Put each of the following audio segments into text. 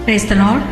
Praise the lord.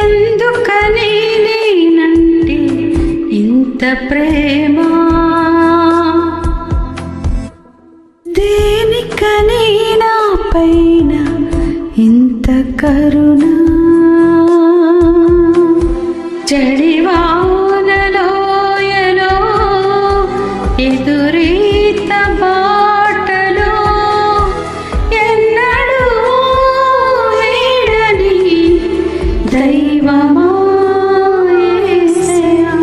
ఎందుకని నేనంటే ఇంత ప్రేమ, దేనికని నా పైన ఇంత కరుణ, చడివానలోయలో ఎదురీత బాటలో ఎన్నడూ వీడని దైవమా యేసయ్యా.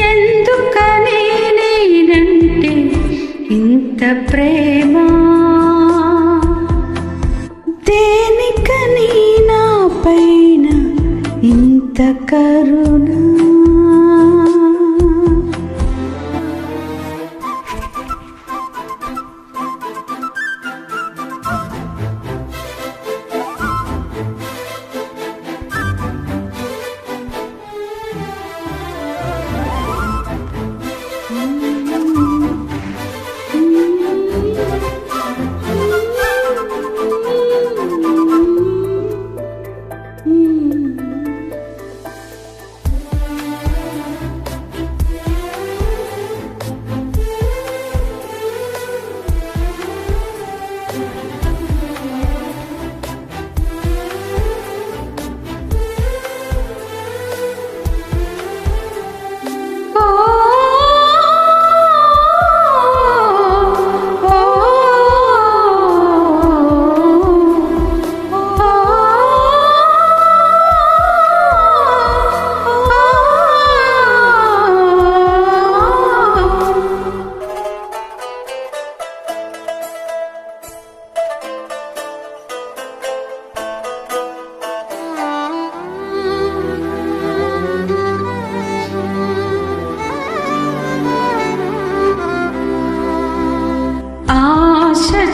ఎందుకని నేనంటే ఇంత ప్రేమ, దేనికని నా పైన ఇంత కరుణ.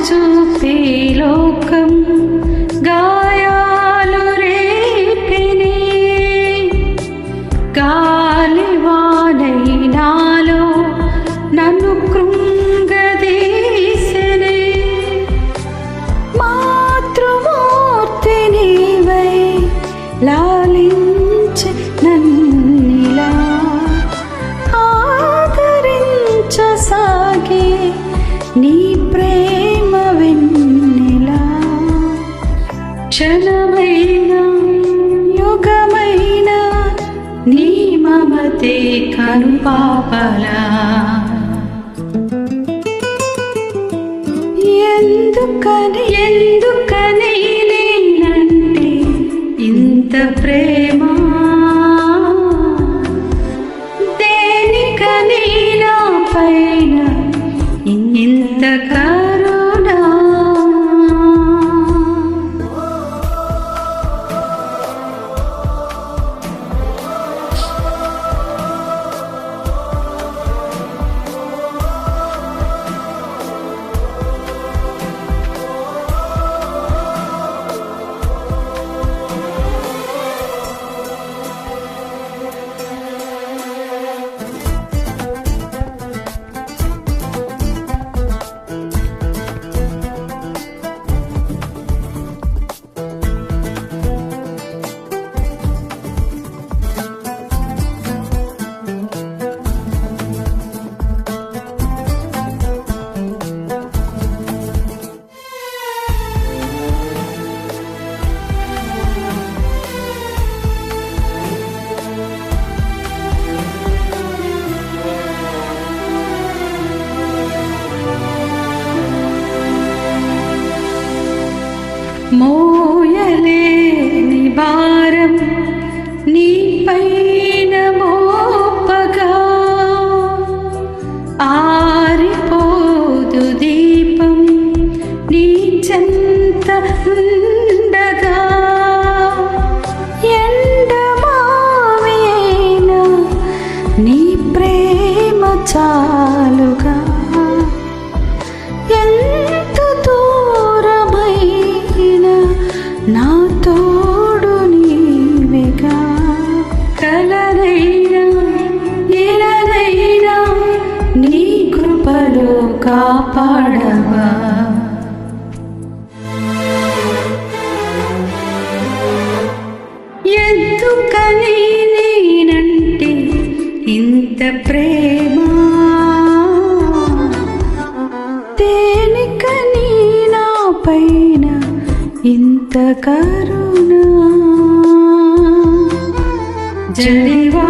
చూపే లోకం గాయాలు రేపిని, గాలివానై నాలో నన్ను కృంగదీసెనే. మాతృమూర్తి నీవై లాలించి నన్నిలా ఆదరించసాగే నీ ప్రేమ వెన్నెలా. క్షణమైన యుగమైన నీ మమతే కనుపాపలా. ఎందుకని నేనంటే ఇంత ప్రేమ, దేనికని నా పైన ఇంత కరుణ. మోయలేని భారం నీ పైన మోపగా ఆరిపోదు దీపం నీ చెంత ఉండగా ఎండమావియైనా నీ ప్రేమ చాలుగా ఎంత దూరమైన నా తోడు నీవేగా కలనైనా ఇలనైనా నీ కృపలో కాపాడవా ఎందుకని నేనంటే ఇంత ప్రేమ దేనికని నా పైన ఇంత కరుణ జడివా